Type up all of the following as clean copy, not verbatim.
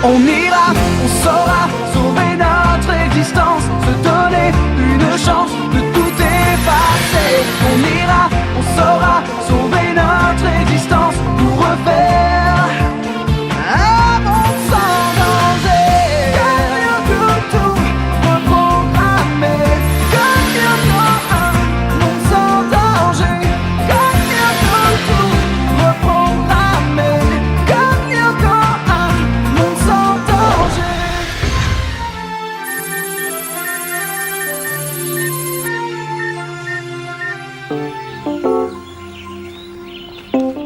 On ira, on saura sauver notre existence, se donner une chance de tout effacer. On ira, on saura sauver notre existence pour refaire un monde sans danger. Comme tout reprogrammer, comme un monde sans danger. Comme tout reprogrammer, comme un monde sans danger.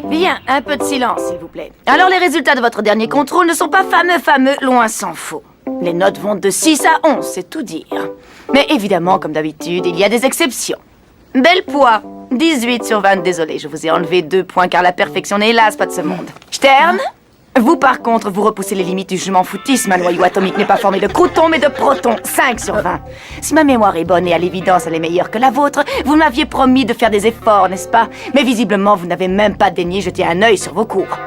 Bien, un peu de silence, s'il vous plaît. Alors, les résultats de votre dernier contrôle ne sont pas fameux, loin s'en faut. Les notes vont de 6 à 11, c'est tout dire. Mais évidemment, comme d'habitude, il y a des exceptions. Bel poids, 18 sur 20, désolé, je vous ai enlevé 2 points car la perfection n'est hélas pas de ce monde. Stern, vous par contre, vous repoussez les limites du je m'en foutisme. Un noyau atomique n'est pas formé de croutons mais de protons, 5 sur 20. Si ma mémoire est bonne et à l'évidence elle est meilleure que la vôtre, vous m'aviez promis de faire des efforts, n'est-ce pas? Mais visiblement, vous n'avez même pas daigné jeter un œil sur vos cours.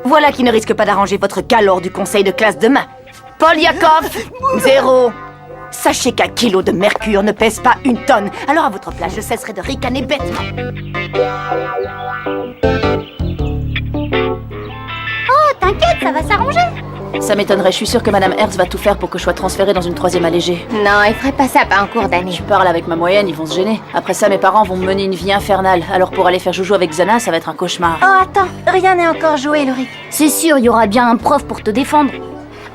Voilà qui ne risque pas d'arranger votre cas lors du conseil de classe demain. Paul Yakov, 0. Sachez qu'un kilo de mercure ne pèse pas 1 tonne. Alors à votre place, je cesserai de ricaner bêtement. Oh, t'inquiète, ça va s'arranger. Ça m'étonnerait, je suis sûre que Madame Hertz va tout faire pour que je sois transférée dans une 3e allégée. Non, il ferait pas ça par un cours d'année. Je parle avec ma moyenne, ils vont se gêner. Après ça, mes parents vont me mener une vie infernale. Alors pour aller faire joujou avec Xana, ça va être un cauchemar. Oh, attends, rien n'est encore joué, Ulrich. C'est sûr, il y aura bien un prof pour te défendre.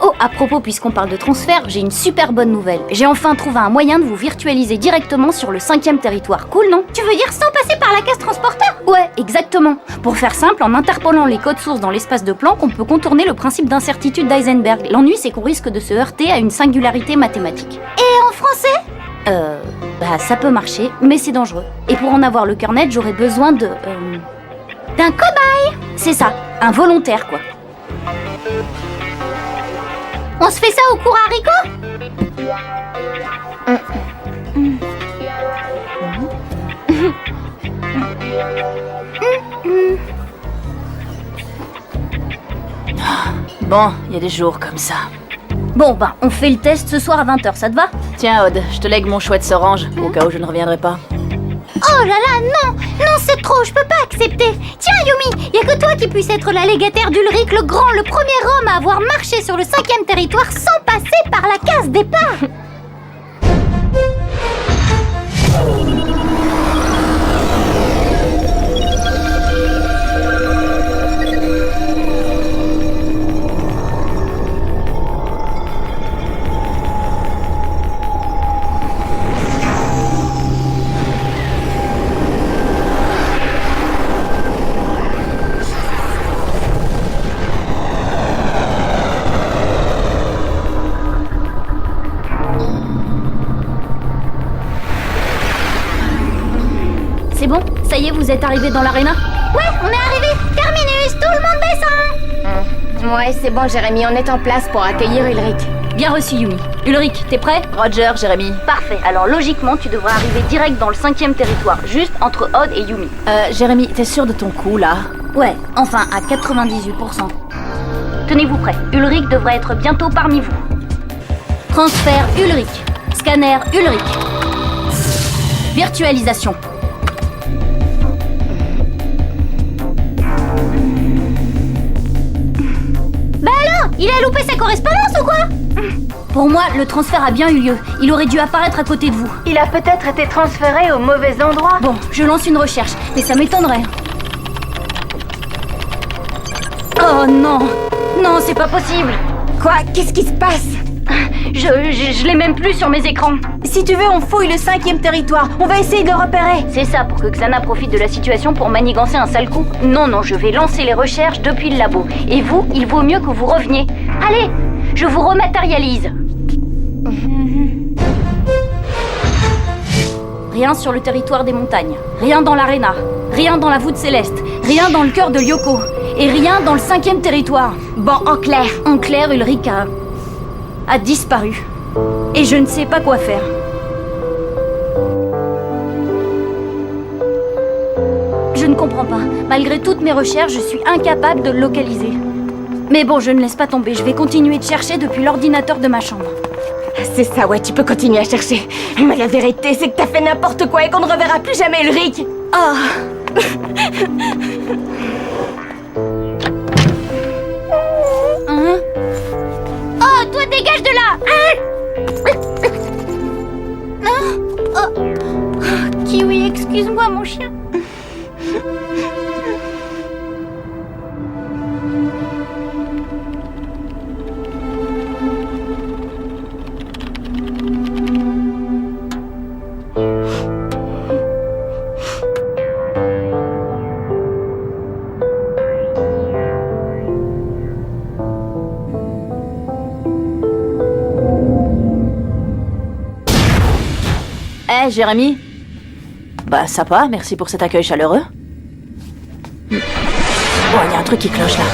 Oh, à propos, puisqu'on parle de transfert, j'ai une super bonne nouvelle. J'ai enfin trouvé un moyen de vous virtualiser directement sur le 5e territoire. Cool, non? Tu veux dire sans passer par la case transporteur? Ouais, exactement. Pour faire simple, en interpolant les codes sources dans l'espace de Planck, on peut contourner le principe d'incertitude d'Heisenberg. L'ennui, c'est qu'on risque de se heurter à une singularité mathématique. Et en français? Ça peut marcher, mais c'est dangereux. Et pour en avoir le cœur net, j'aurais besoin de... D'un cobaye? C'est ça, un volontaire, quoi. On se fait ça au cours haricot? Bon, il y a des jours comme ça. Bon, on fait le test ce soir à 20h, ça te va? Tiens, Aude, je te lègue mon chouette orange, au cas où je ne reviendrai pas. Oh là là, non! Non, c'est trop, je peux pas accepter! Tiens, Yumi, y a que toi qui puisse être la légataire d'Ulrich le Grand, le premier homme à avoir marché sur le 5e territoire sans passer par la case départ! C'est bon? Ça y est, vous êtes arrivés dans l'aréna? Ouais, on est arrivé! Terminus, tout le monde descend! Ouais, c'est bon, Jérémy, on est en place pour accueillir Ulrich. Bien reçu, Yumi. Ulrich, t'es prêt? Roger, Jérémy. Parfait, alors logiquement, tu devrais arriver direct dans le 5e territoire, juste entre Odd et Yumi. Jérémy, t'es sûr de ton coup, là? Ouais, enfin, à 98%. Tenez-vous prêts, Ulrich devrait être bientôt parmi vous. Transfert Ulrich. Scanner Ulrich. Virtualisation. Bah alors, il a loupé sa correspondance ou quoi? Pour moi, le transfert a bien eu lieu. Il aurait dû apparaître à côté de vous. Il a peut-être été transféré au mauvais endroit. Bon, je lance une recherche, mais ça m'étonnerait. Oh non! Non, c'est pas possible! Quoi? Qu'est-ce qui se passe? Je l'ai même plus sur mes écrans. Si tu veux, on fouille le 5e territoire. On va essayer de le repérer. C'est ça, pour que Xana profite de la situation pour manigancer un sale coup. Non, je vais lancer les recherches depuis le labo. Et vous, il vaut mieux que vous reveniez. Allez, je vous rematérialise. Rien sur le territoire des montagnes. Rien dans l'aréna. Rien dans la voûte céleste. Rien dans le cœur de Lyoko. Et rien dans le 5e territoire. Bon, en clair. En clair, Ulrich a disparu. Et je ne sais pas quoi faire. Je ne comprends pas. Malgré toutes mes recherches, je suis incapable de le localiser. Mais bon, je ne laisse pas tomber, je vais continuer de chercher depuis l'ordinateur de ma chambre. C'est ça, ouais, tu peux continuer à chercher. Mais la vérité, c'est que t'as fait n'importe quoi et qu'on ne reverra plus jamais Ulrich. Oh. Hein? Oh, toi, dégage de là! Kiwi, excuse-moi, mon chien. Eh, Jérémy? Bah, ça va, merci pour cet accueil chaleureux. Oh, il y a un truc qui cloche là.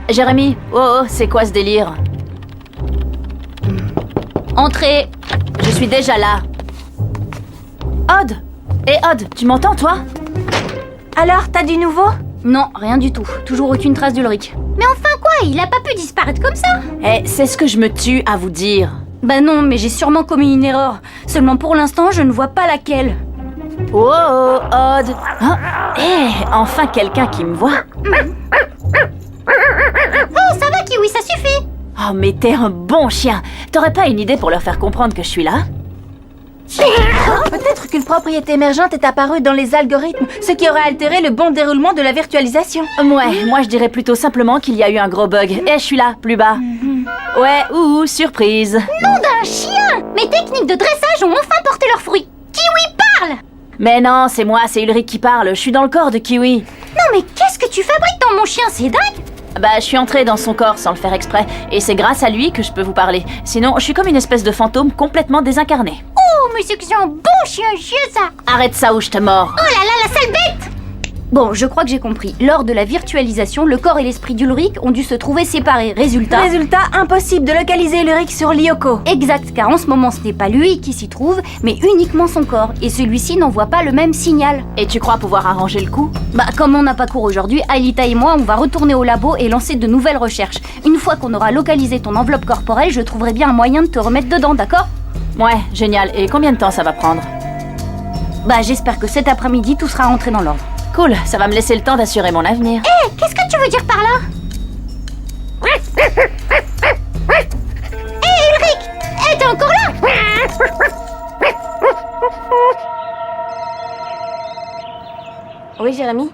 Jérémy, oh, c'est quoi ce délire? Entrez. Je suis déjà là. Odd! Eh, Odd, tu m'entends, toi? Alors, t'as du nouveau? Non, rien du tout. Toujours aucune trace d'Ulrich. Mais enfin quoi, il a pas pu disparaître comme ça. Eh, c'est ce que je me tue à vous dire. Bah non, mais j'ai sûrement commis une erreur. Seulement pour l'instant, je ne vois pas laquelle. Oh, Odd! Hein? Eh, enfin quelqu'un qui me voit. Oh, ça va, Kiwi, ça suffit. Oh, mais t'es un bon chien. T'aurais pas une idée pour leur faire comprendre que je suis là? Peut-être qu'une propriété émergente est apparue dans les algorithmes, ce qui aurait altéré le bon déroulement de la virtualisation. Ouais, moi je dirais plutôt simplement qu'il y a eu un gros bug. Et je suis là, plus bas. Ouais, surprise. Nom d'un chien. Mes techniques de dressage ont enfin porté leurs fruits. Kiwi parle. Mais non, c'est moi, c'est Ulrich qui parle. Je suis dans le corps de Kiwi. Non mais qu'est-ce que tu fabriques dans mon chien, c'est dingue. Bah, je suis entrée dans son corps sans le faire exprès. Et c'est grâce à lui que je peux vous parler. Sinon, je suis comme une espèce de fantôme complètement désincarné. Oh, mais c'est que c'est un bon chien, ça. Arrête ça ou je te mords. Oh là là, la sale bête. Bon, je crois que j'ai compris. Lors de la virtualisation, le corps et l'esprit d'Ulrich ont dû se trouver séparés. Résultat... Impossible de localiser Ulrich sur Lyoko. Exact, car en ce moment, ce n'est pas lui qui s'y trouve, mais uniquement son corps. Et celui-ci n'envoie pas le même signal. Et tu crois pouvoir arranger le coup? Bah, comme on n'a pas cours aujourd'hui, Aelita et moi, on va retourner au labo et lancer de nouvelles recherches. Une fois qu'on aura localisé ton enveloppe corporelle, je trouverai bien un moyen de te remettre dedans, d'accord? Ouais, génial. Et combien de temps ça va prendre? Bah, j'espère que cet après-midi, tout sera rentré dans l'ordre. Cool, ça va me laisser le temps d'assurer mon avenir. Hé, qu'est-ce que tu veux dire par là? Hé, Ulrich! Hé, t'es encore là? Oui, Jérémy?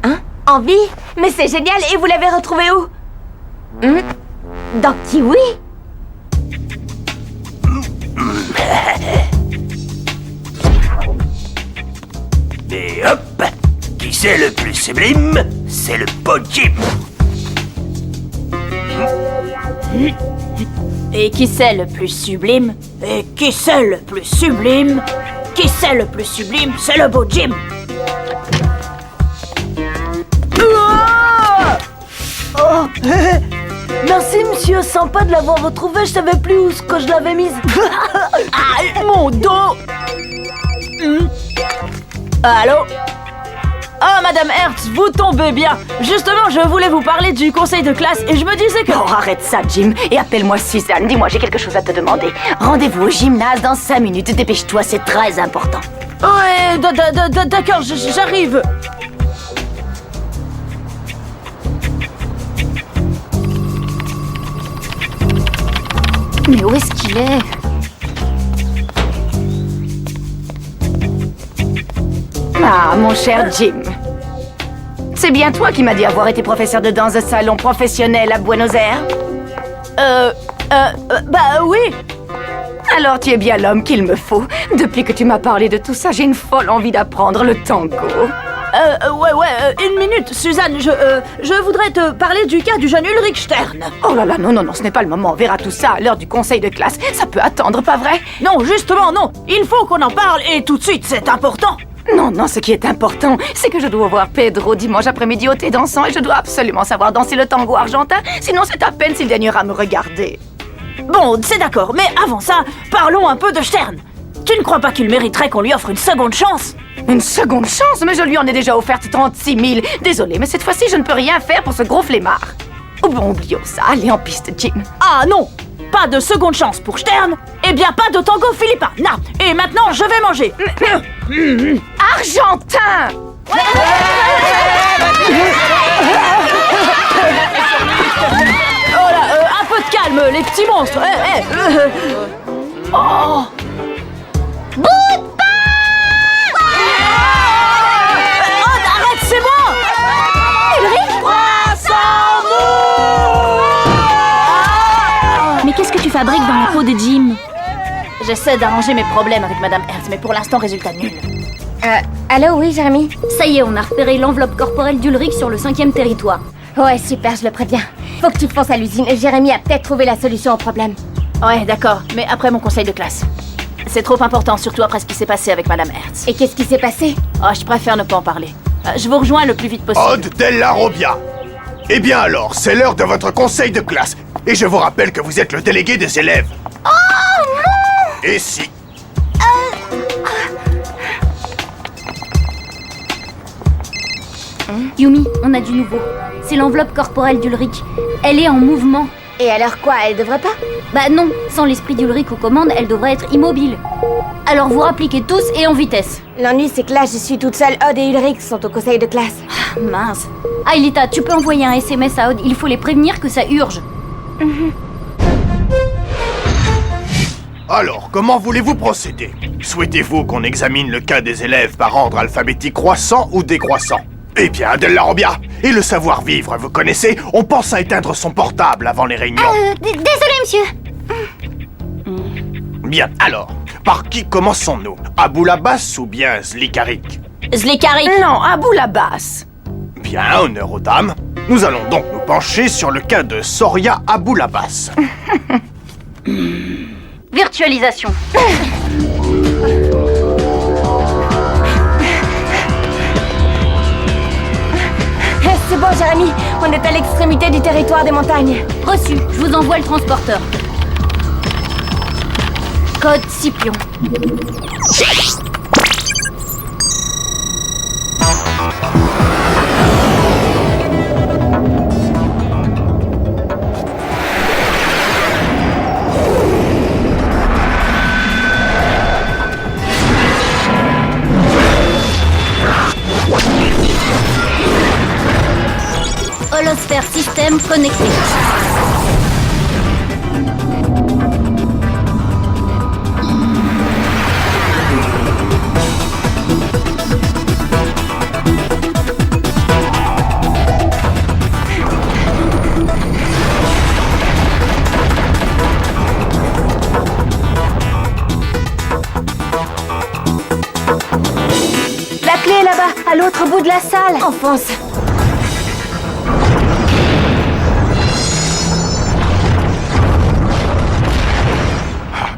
Hein? En vie? Mais c'est génial, et vous l'avez retrouvé où? Dans Kiwi? Et hop! Qui c'est le plus sublime? C'est le beau Jim! Et qui c'est le plus sublime? Et qui c'est le plus sublime? Qui c'est le plus sublime? C'est le beau Jim! Oh! Merci, monsieur, sympa de l'avoir retrouvé, je savais plus où que je l'avais mise. Ah, mon dos! Allô? Oh, Madame Hertz, vous tombez bien. Justement, je voulais vous parler du conseil de classe et je me disais que... Oh, arrête ça, Jim, et appelle-moi Suzanne. Dis-moi, j'ai quelque chose à te demander. Rendez-vous au gymnase dans 5 minutes. Dépêche-toi, c'est très important. Ouais, d'accord, j'arrive. Mais où est-ce qu'il est? Ah, mon cher Jim. C'est bien toi qui m'as dit avoir été professeur de danse de salon professionnel à Buenos Aires? Bah oui. Alors tu es bien l'homme qu'il me faut. Depuis que tu m'as parlé de tout ça, j'ai une folle envie d'apprendre le tango. Une minute, Suzanne, je voudrais te parler du cas du jeune Ulrich Stern. Oh là là, non, ce n'est pas le moment. On verra tout ça à l'heure du conseil de classe. Ça peut attendre, pas vrai? Non, justement, non. Il faut qu'on en parle et tout de suite, c'est important. Non, ce qui est important, c'est que je dois voir Pedro dimanche après-midi au thé dansant et je dois absolument savoir danser le tango argentin, sinon c'est à peine s'il daignera me regarder. Bon, c'est d'accord, mais avant ça, parlons un peu de Stern. Tu ne crois pas qu'il mériterait qu'on lui offre une seconde chance? Une seconde chance? Mais je lui en ai déjà offerte 36 000. Désolée, mais cette fois-ci, je ne peux rien faire pour ce gros flemmard. Oh bon, oublions ça. Allez en piste, Jim. Ah non! Pas de seconde chance pour Stern? Eh bien, pas de tango philippin. Non. Et maintenant, je vais manger. Argentin! Oh là, un peu de calme, les petits monstres. Oh! Bout de pain! Oh, arrête, c'est moi! Mais qu'est-ce que tu fabriques dans la peau de Jim? J'essaie d'arranger mes problèmes avec Madame Hertz, mais pour l'instant, résultat nul. Allô, oui, Jérémy? Ça y est, on a repéré l'enveloppe corporelle d'Ulrich sur le 5e territoire. Ouais, super, je le préviens. Faut que tu fonces à l'usine. Jérémy a peut-être trouvé la solution au problème. Ouais, d'accord, mais après mon conseil de classe. C'est trop important, surtout après ce qui s'est passé avec Madame Hertz. Et qu'est-ce qui s'est passé? Oh, je préfère ne pas en parler. Je vous rejoins le plus vite possible. Odd Della Robbia. Eh bien alors, c'est l'heure de votre conseil de classe. Et je vous rappelle que vous êtes le délégué des élèves. Oh non! Et si? Yumi, on a du nouveau. C'est l'enveloppe corporelle d'Ulrich. Elle est en mouvement. Et alors quoi, elle devrait pas? Bah non, sans l'esprit d'Ulrich aux commandes, elle devrait être immobile. Alors vous rappliquez tous et en vitesse. L'ennui, c'est que là, je suis toute seule. Odd et Ulrich sont au conseil de classe. Ah, mince. Aelita, tu peux envoyer un SMS à Odd, il faut les prévenir que ça urge. Alors, comment voulez-vous procéder? Souhaitez-vous qu'on examine le cas des élèves par ordre alphabétique croissant ou décroissant? Eh bien, Della Robbia, et le savoir-vivre, vous connaissez? On pense à éteindre son portable avant les réunions. Désolé, monsieur. Bien, alors, par qui commençons-nous? Aboulabas ou bien Zlikarik? Zlikarik! Non, à bout la basse. Bien, honneur aux dames. Nous allons donc nous pencher sur le cas de Soria Aboulabas. Virtualisation. C'est bon, Jérémy. On est à l'extrémité du territoire des montagnes. Reçu, je vous envoie le transporteur. Code Scipion. Holosphère système connecté. La clé est là-bas, à l'autre bout de la salle. Enfonce.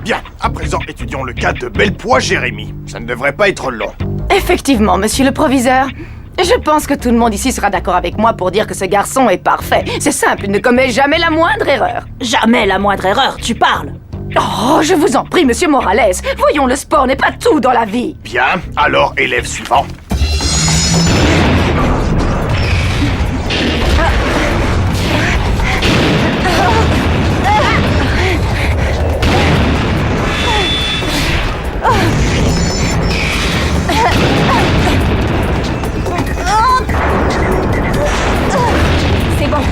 Bien, à présent, étudions le cas de Bellepoix Jérémy. Ça ne devrait pas être long. Effectivement, monsieur le proviseur. Je pense que tout le monde ici sera d'accord avec moi pour dire que ce garçon est parfait. C'est simple, il ne commet jamais la moindre erreur. Jamais la moindre erreur, tu parles! Oh, je vous en prie, monsieur Morales. Voyons, le sport n'est pas tout dans la vie. Bien, alors, élève suivant. C'est bon.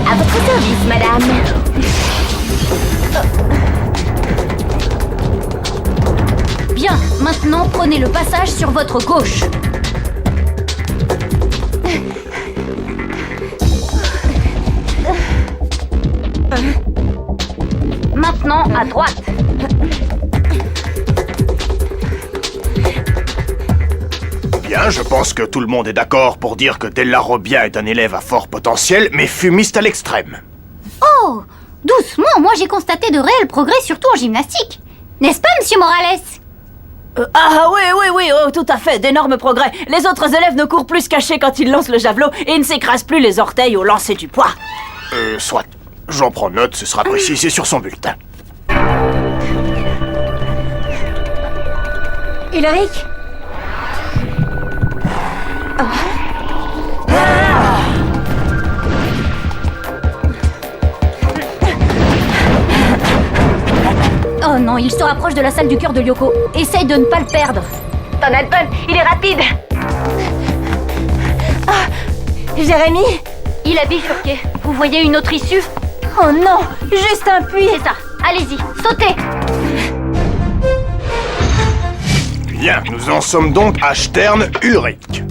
À votre service, madame. Bien, maintenant prenez le passage sur votre gauche. Maintenant à droite. Bien, je pense que tout le monde est d'accord pour dire que Della Robbia est un élève à fort potentiel, mais fumiste à l'extrême. Oh, doucement, moi j'ai constaté de réels progrès, surtout en gymnastique. N'est-ce pas, monsieur Morales? Oui, oh, tout à fait, d'énormes progrès. Les autres élèves ne courent plus cachés quand ils lancent le javelot et ne s'écrasent plus les orteils au lancer du poids. Soit. J'en prends note, ce sera précisé sur son bulletin. Ulrich? Oh non, il se rapproche de la salle du cœur de Lyoko. Essaye de ne pas le perdre. Ton Alpon, il est rapide. Jérémy? Il a bifurqué. Vous voyez une autre issue? Oh non, juste un puits. C'est ça. Allez-y, sautez. Bien, nous en sommes donc à Stern Ulrich.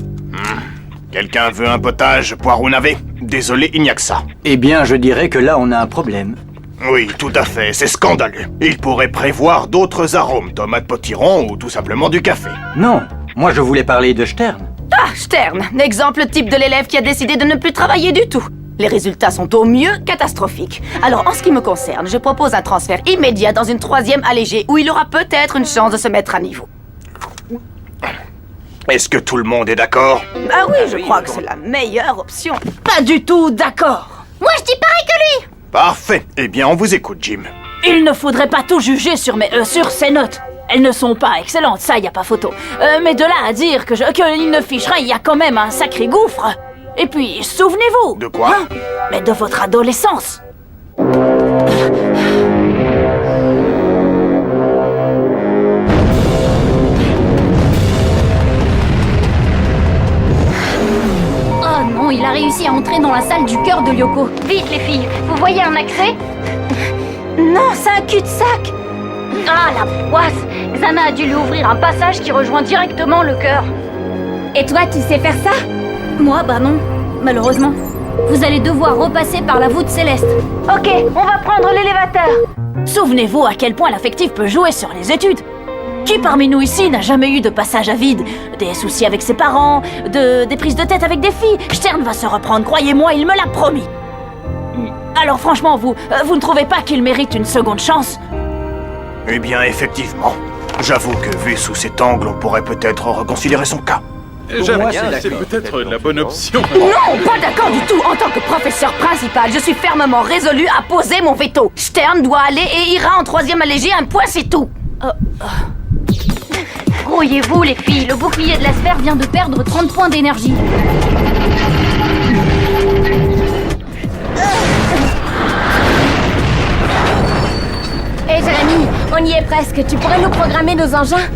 Quelqu'un veut un potage poireau navet? Désolé, il n'y a que ça. Eh bien, je dirais que là, on a un problème. Oui, tout à fait, c'est scandaleux. Il pourrait prévoir d'autres arômes, tomates potiron ou tout simplement du café. Non, moi je voulais parler de Stern. Ah, Stern, exemple type de l'élève qui a décidé de ne plus travailler du tout. Les résultats sont au mieux catastrophiques. Alors, en ce qui me concerne, je propose un transfert immédiat dans une 3e allégée où il aura peut-être une chance de se mettre à niveau. Est-ce que tout le monde est d'accord? Ah oui, je crois que c'est la meilleure option. Pas du tout d'accord. Moi, je dis pareil que lui. Parfait. Eh bien, on vous écoute, Jim. Il ne faudrait pas tout juger sur ses notes. Elles ne sont pas excellentes, ça, y a pas photo. Mais de là à dire qu'il ne fiche rien, il y a quand même un sacré gouffre. Et puis, souvenez-vous. De quoi? Mais de votre adolescence. Oh non, il a réussi à entrer dans la salle du cœur de Lyoko. Vite les filles, vous voyez un accès? Non, c'est un cul-de-sac. Ah, la poisse! Xana a dû lui ouvrir un passage qui rejoint directement le cœur. Et toi, tu sais faire ça? Moi, bah non, malheureusement. Vous allez devoir repasser par la voûte céleste. Ok, on va prendre l'élévateur. Souvenez-vous à quel point l'affectif peut jouer sur les études. Qui parmi nous ici n'a jamais eu de passage à vide? Des soucis avec ses parents, des prises de tête avec des filles? Stern va se reprendre, croyez-moi, il me l'a promis. Alors franchement, vous ne trouvez pas qu'il mérite une seconde chance? Eh bien, effectivement. J'avoue que vu sous cet angle, on pourrait peut-être reconsidérer son cas. J'aime bien, c'est peut-être la bonne option. Non, pas d'accord du tout. En tant que professeur principal, je suis fermement résolu à poser mon veto. Stern doit aller et ira en 3e allégée, un point, c'est tout. Grouillez-vous les filles, le bouclier de la sphère vient de perdre 30 points d'énergie. Hé Jérémy, on y est presque. Tu pourrais nous programmer nos engins?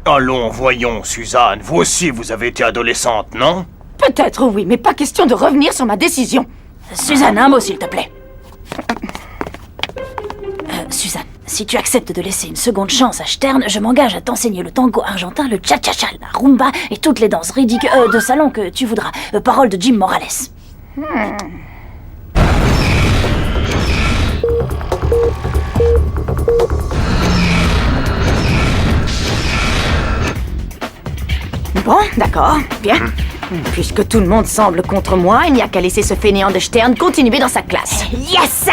Allons, voyons, Suzanne, vous aussi vous avez été adolescente, non? Peut-être oui, mais pas question de revenir sur ma décision. Suzanne, un mot s'il te plaît. Suzanne, si tu acceptes de laisser une seconde chance à Stern, je m'engage à t'enseigner le tango argentin, le cha-cha-cha, la rumba et toutes les danses ridicules de salon que tu voudras. Parole de Jim Morales. Bon, d'accord, bien. Puisque tout le monde semble contre moi, il n'y a qu'à laisser ce fainéant de Stern continuer dans sa classe. Yes!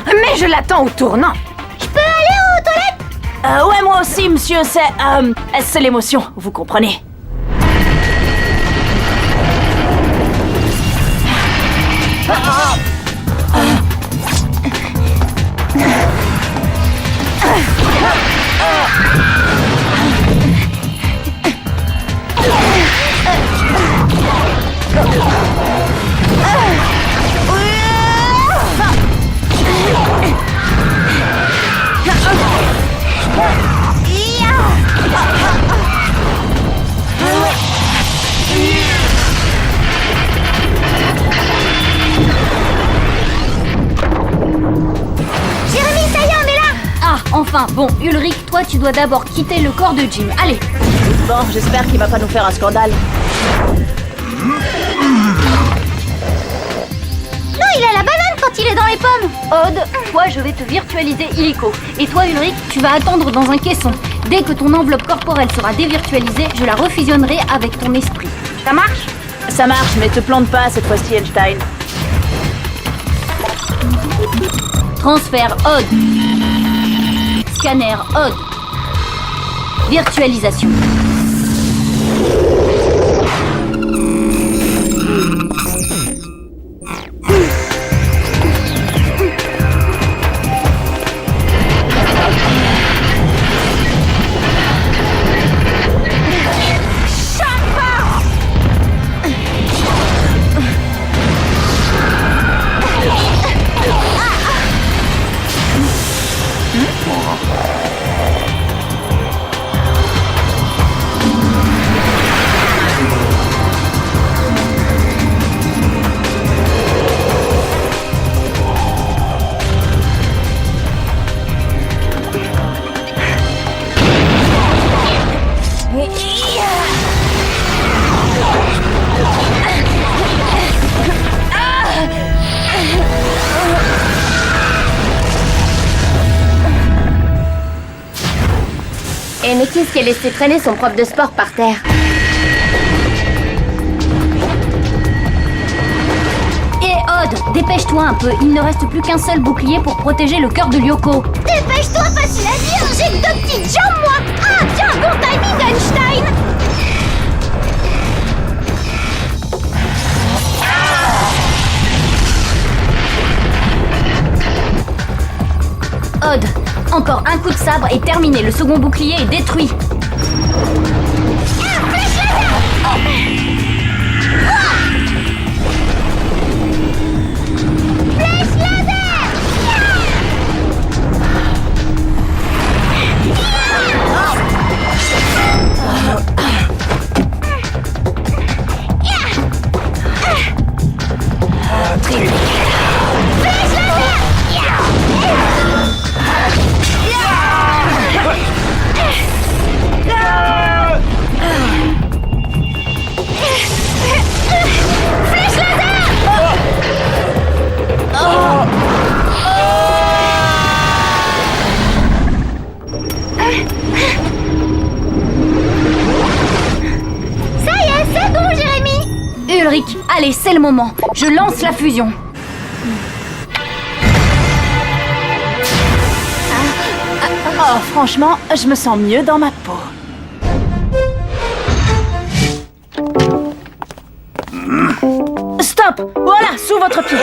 Mais je l'attends au tournant. Je peux aller aux toilettes? Ouais, moi aussi, monsieur, c'est l'émotion, vous comprenez. Jérémy, ça y est, on est là. Ah, enfin, bon, Ulrich, toi tu dois d'abord quitter le corps de Jim. Allez. Bon, j'espère qu'il va pas nous faire un scandale. Non, il a la banane quand il est dans les pommes. Aude, toi je vais te virtualiser illico. Et toi Ulrich, tu vas attendre dans un caisson. Dès que ton enveloppe corporelle sera dévirtualisée, je la refusionnerai avec ton esprit. Ça marche? Ça marche, mais te plante pas cette fois-ci, Einstein. Transfert Aude. Scanner Aude. Virtualisation. Et mais qu'est-ce qu'elle laissé traîner son prof de sport par terre? Et Odd, dépêche-toi un peu, il ne reste plus qu'un seul bouclier pour protéger le cœur de Lyoko. Dépêche-toi, facile à dire, j'ai que 2 petites jambes, moi. Ah, tiens, bon timing, Einstein. Odd, encore un coup de sabre et terminé, le second bouclier est détruit. Ça y est, c'est bon, Jérémy. Ulrich, allez, c'est le moment. Je lance la fusion. Oh, franchement, je me sens mieux dans ma peau. Stop! Voilà, sous votre pied.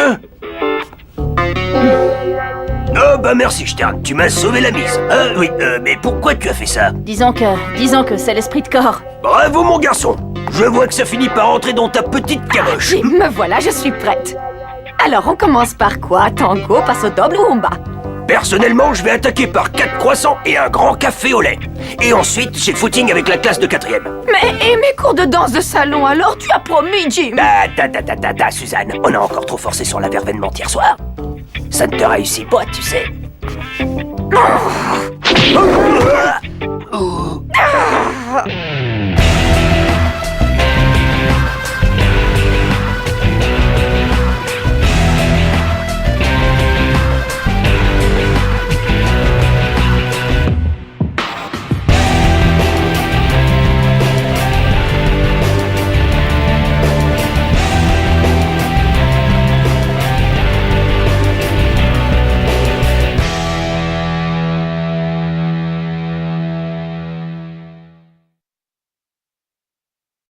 Oh bah merci Stern, tu m'as sauvé la mise. Oui, mais pourquoi tu as fait ça? Disons que c'est l'esprit de corps. Bravo mon garçon. Je vois que ça finit par entrer dans ta petite caboche. Jim, me voilà, je suis prête. Alors, on commence par quoi? Tango, passo doble ou rumba? Personnellement, je vais attaquer par 4 croissants et un grand café au lait. Et ensuite, j'ai le footing avec la classe de 4e. Mais, et mes cours de danse de salon, alors tu as promis, Jim? Suzanne, on a encore trop forcé sur la verveine hier soir. Ça ne te réussit pas, tu sais.